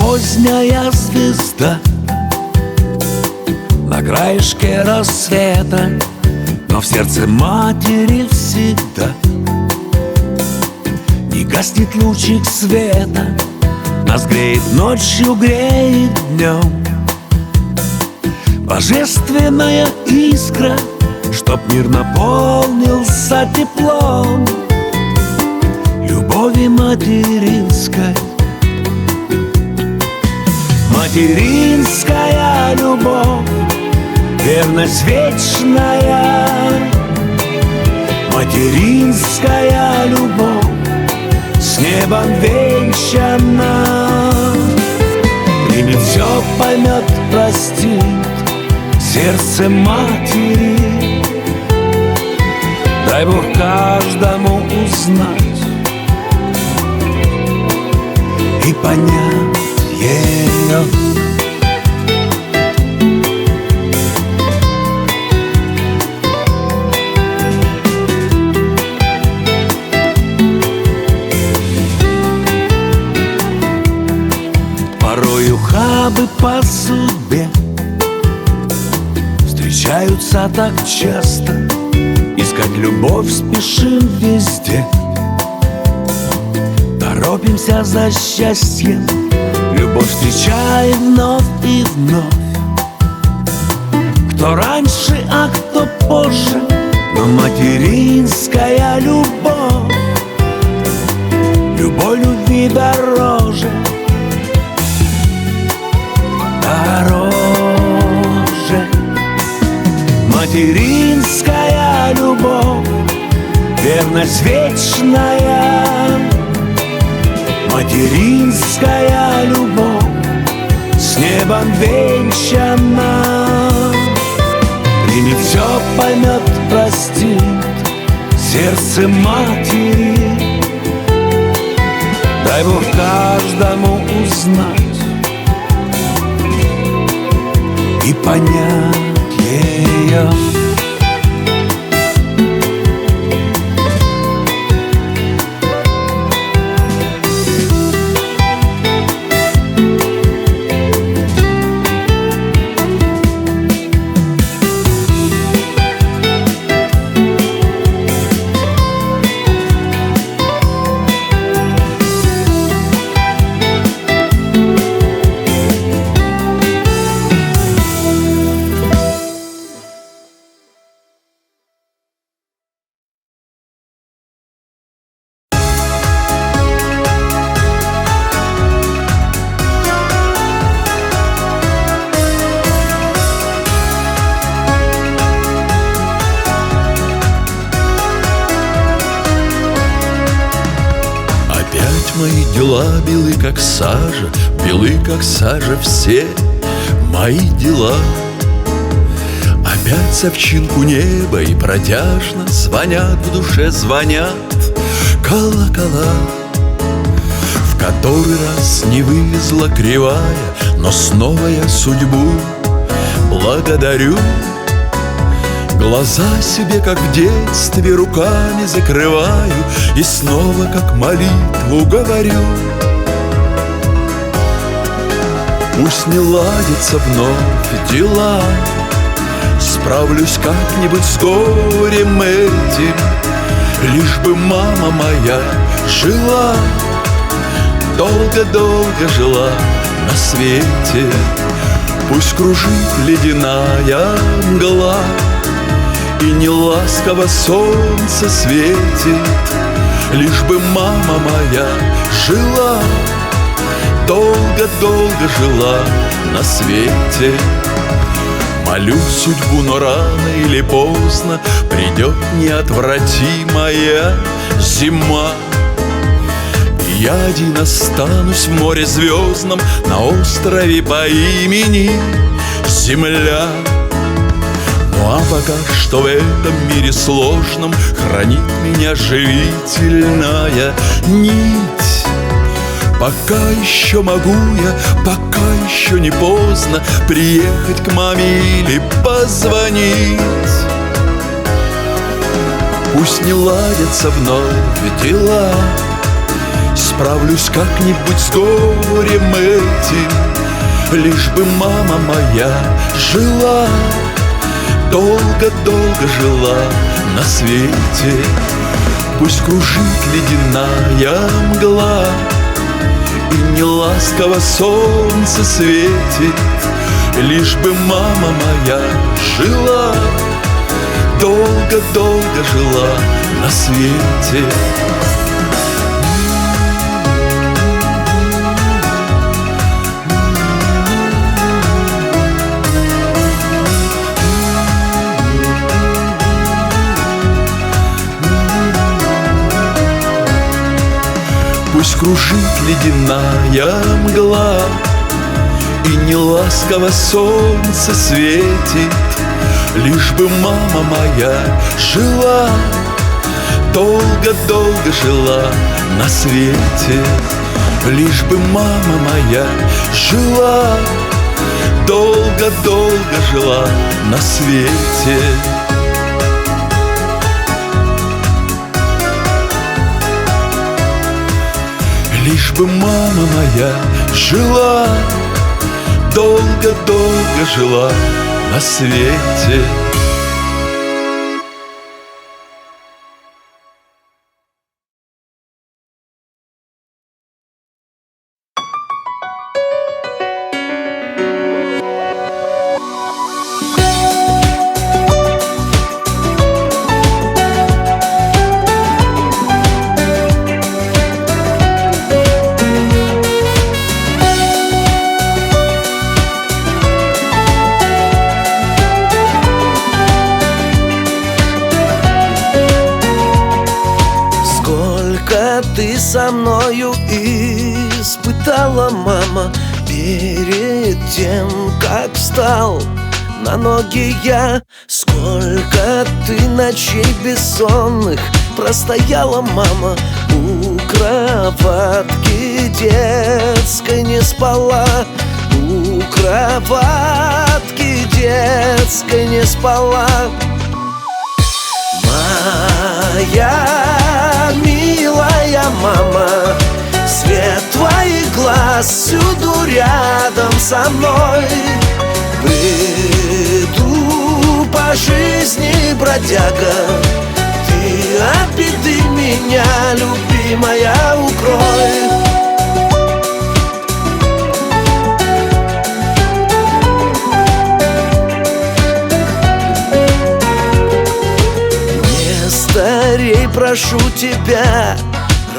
Поздняя звезда на краешке рассвета, но в сердце матери всегда не гаснет лучик света. Нас греет ночью, греет днем божественная искра, чтоб мир наполнился теплом любови материнской. Материнская любовь, верность вечная. Материнская любовь с небом венчана. Примет все, поймет, простит сердце матери. Дай Бог каждому узнать и понять ее. Порою хабы по судьбе встречаются так часто. Искать любовь спешим везде, торопимся за счастьем. Любовь встречает вновь и вновь, кто раньше, а кто позже. Но материнская любовь, любовь любви дороже. Дороже. Материнская любовь, верность вечная. Материнская любовь с небом венчана. Примет все, поймет, простит сердце матери. Дай Бог каждому узнать и понять ее. Мои дела белы, как сажа, белы, как сажа все мои дела. Опять совчинку неба и протяжно звонят в душе, звонят колокола. В который раз не вылезла кривая, но снова я судьбу благодарю. Глаза себе, как в детстве, руками закрываю и снова, как молитву, говорю. Пусть не ладятся вновь дела, справлюсь как-нибудь с горем этим, лишь бы мама моя жила, долго-долго жила на свете. Пусть кружит ледяная мгла и неласково солнце светит, лишь бы мама моя жила, долго-долго жила на свете. Молю судьбу, но рано или поздно придет неотвратимая зима. И я один останусь в море звездном на острове по имени Земля. Ну а пока что в этом мире сложном хранит меня живительная нить. Пока еще могу я, пока еще не поздно приехать к маме или позвонить. Пусть не ладятся вновь дела, справлюсь как-нибудь с горем этим, лишь бы мама моя жила, долго-долго жила на свете. Пусть кружит ледяная мгла и неласково солнце светит, лишь бы мама моя жила, долго-долго жила на свете. Пусть кружит ледяная мгла и неласково солнце светит, лишь бы мама моя жила, долго-долго жила на свете. Лишь бы мама моя жила, долго-долго жила на свете. Лишь бы мама моя жила, долго-долго жила на свете. Ты со мною испытала, мама, перед тем, как встал на ноги я. Сколько ты ночей бессонных простояла, мама, у кроватки детской не спала, у кроватки детской не спала. Моя милая мама, свет твоих глаз всюду рядом со мной. Бреду по жизни, бродяга, ты от беды меня, любимая, укрой. Старей, прошу тебя,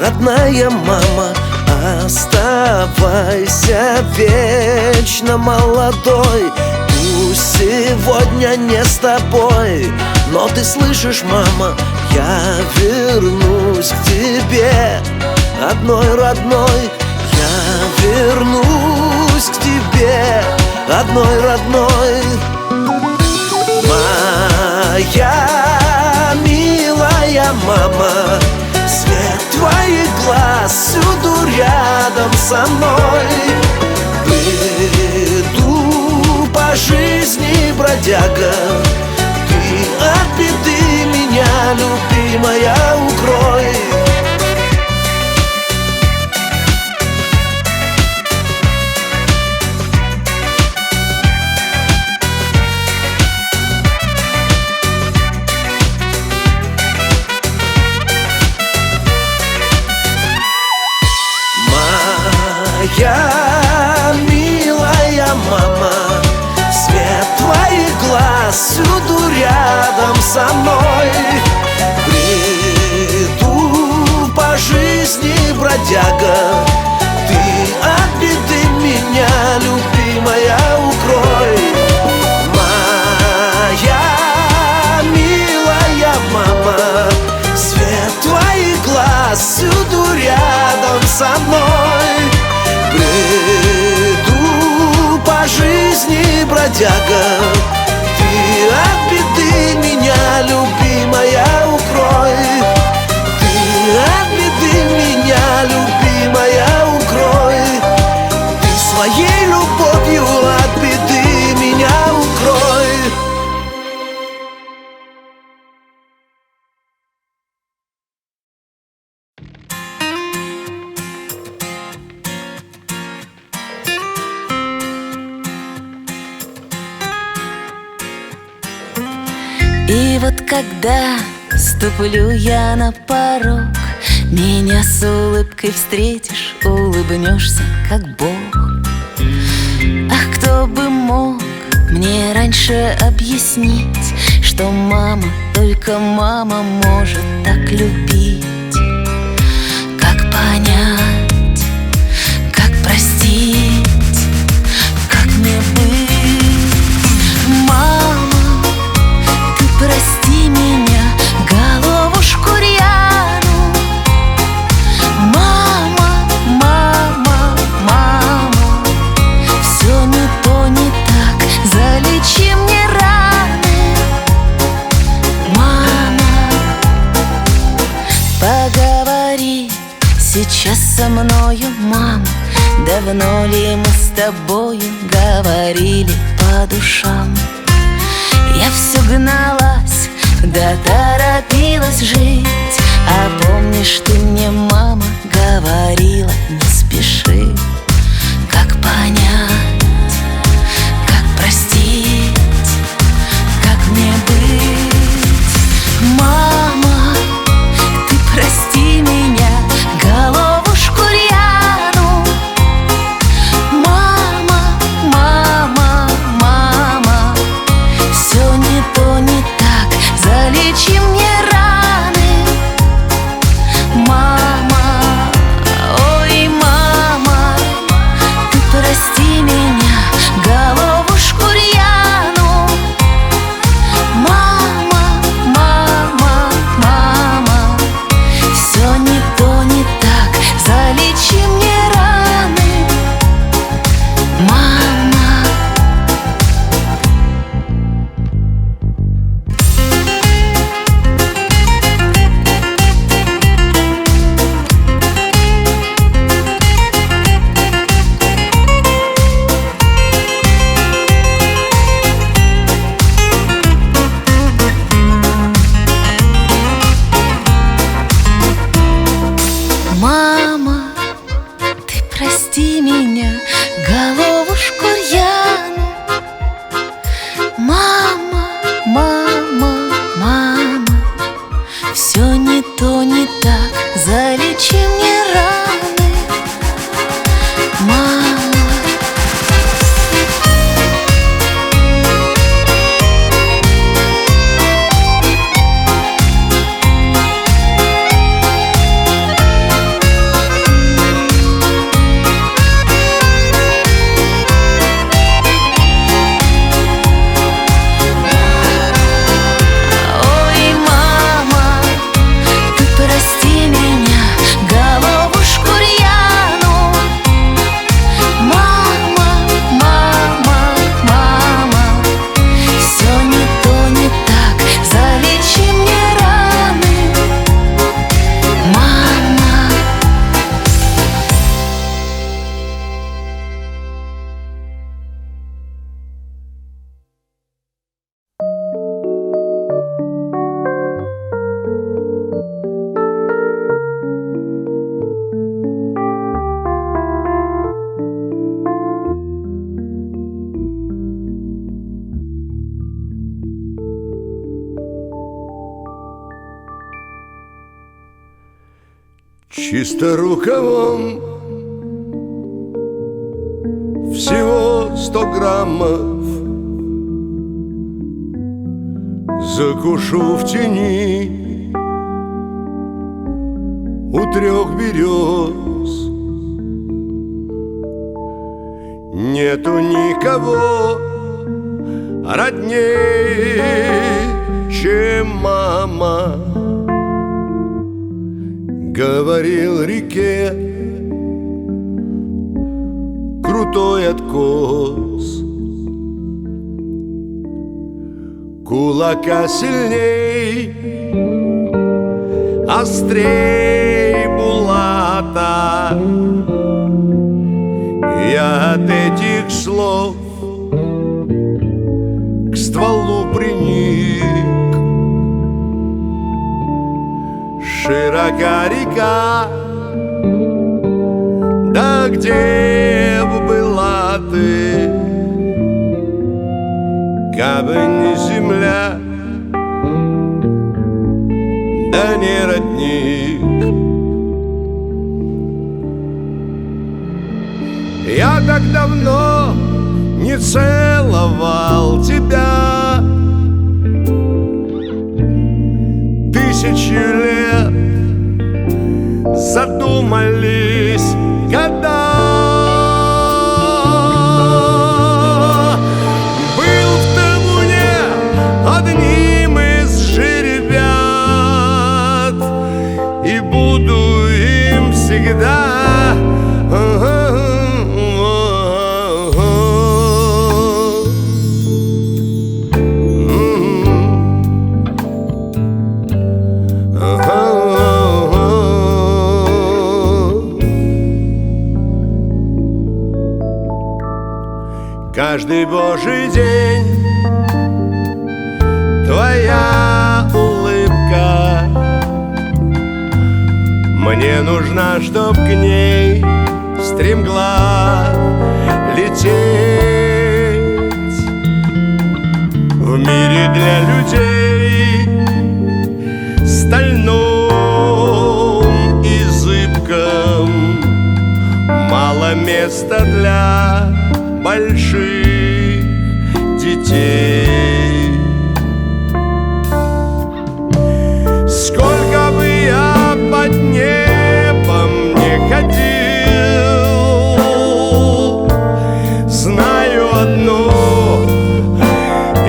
родная мама, оставайся вечно молодой. Пусть сегодня не с тобой, но ты слышишь, мама, я вернусь к тебе, одной родной. Я вернусь к тебе, одной родной. Моя милая мама, свет твоих глаз всюду рядом со мной. Бреду по жизни, бродяга, ты от беды меня, любимая, укрой. Моя милая мама, свет твоих глаз всюду рядом со мной. Бреду по жизни, бродяга, ты от беды меня, любимая, укрой. жизни бродяга. Ты от беды меня, любимая, укрой. Ты от беды меня, любимая, укрой. Ты своей любовью от беды меня укрой. И вот когда ступлю я на порог, меня с улыбкой встретишь, улыбнешься, как Бог. Ах, кто бы мог мне раньше объяснить, что мама, только мама может так любить. Как понять, как простить, как мне быть? Мама, ты прости меня, головушку рьяну. Мама, мама, мама, все не то, не так, залечи мне раны. Мама, поговори сейчас со мною, мама. Давно ли мы с тобою говорили по душам? Я все гналась, да торопилась жить. А помнишь, ты мне, мама, говорила, не спеши. Как понять, как простить, как мне быть? Мама, ты прости меня, головушку рьяну. Мама, мама, мама, все не то, не так, залечи мне раны. Мама, ой, мама, ты прости меня, головушку рьяну. Мама, мама, мама, все не то, не так, залечи мне раны. Мама. Мама, ты прости меня, головушку рьяну. Мама, мама, мама, все не то, не так, залечи мне раны. Мама. Ой, мама, ты прости меня, головушку рьяну. Мама, мама, мама, все не то, не так, залечи мне раны. Мама. Чисто рукавом всего 100 граммов закушу в тени у 3 берез. Нету никого роднее, чем мама. Говорил реке крутой откос. кулака сильней, острей булата. Я от этих слов к стволу приник. Широка река, да где б была ты, кабы не земля, да не родник. Я так давно не целовал тебя, тысячи лет задумались года. Был в табуне одним из жеребят и буду им всегда. Каждый божий день твоя улыбка мне нужна, чтоб к ней стремглав лететь. В мире для людей стальном и зыбком мало места для больших детей. Сколько бы я под небом не ходил, знаю одно: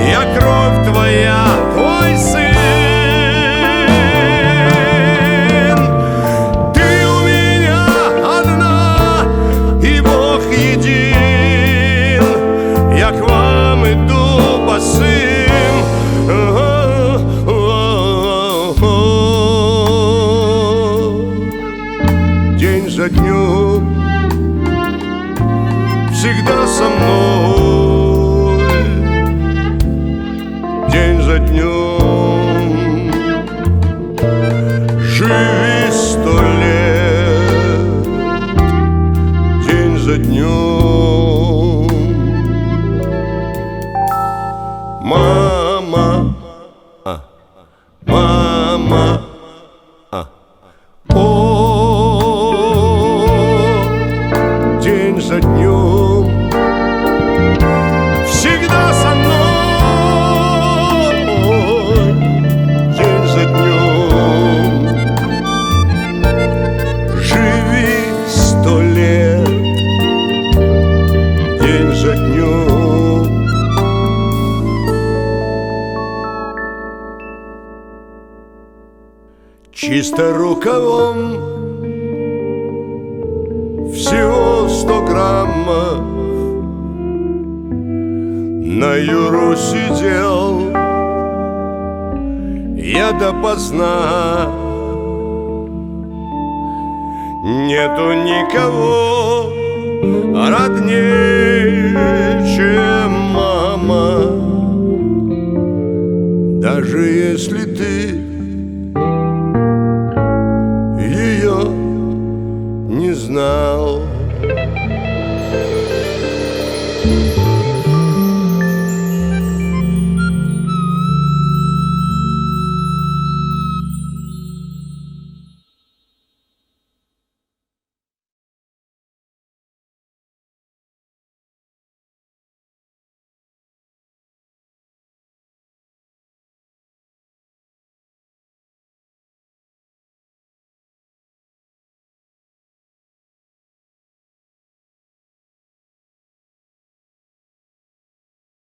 я кровь твоя, твой сын. Ты у меня одна, и Бог един. Я к вам иду босым, день за днем, всегда со мной. День за днем, живи 100 лет. День за днем. Мама, мама, о, день за днем, всегда со мной. День за днем, живи 100 лет. День за днем. Чисто рукавом всего 100 граммов на Юру сидел я допоздна. Нету никого роднее, чем мама. Даже если ты ее не знал.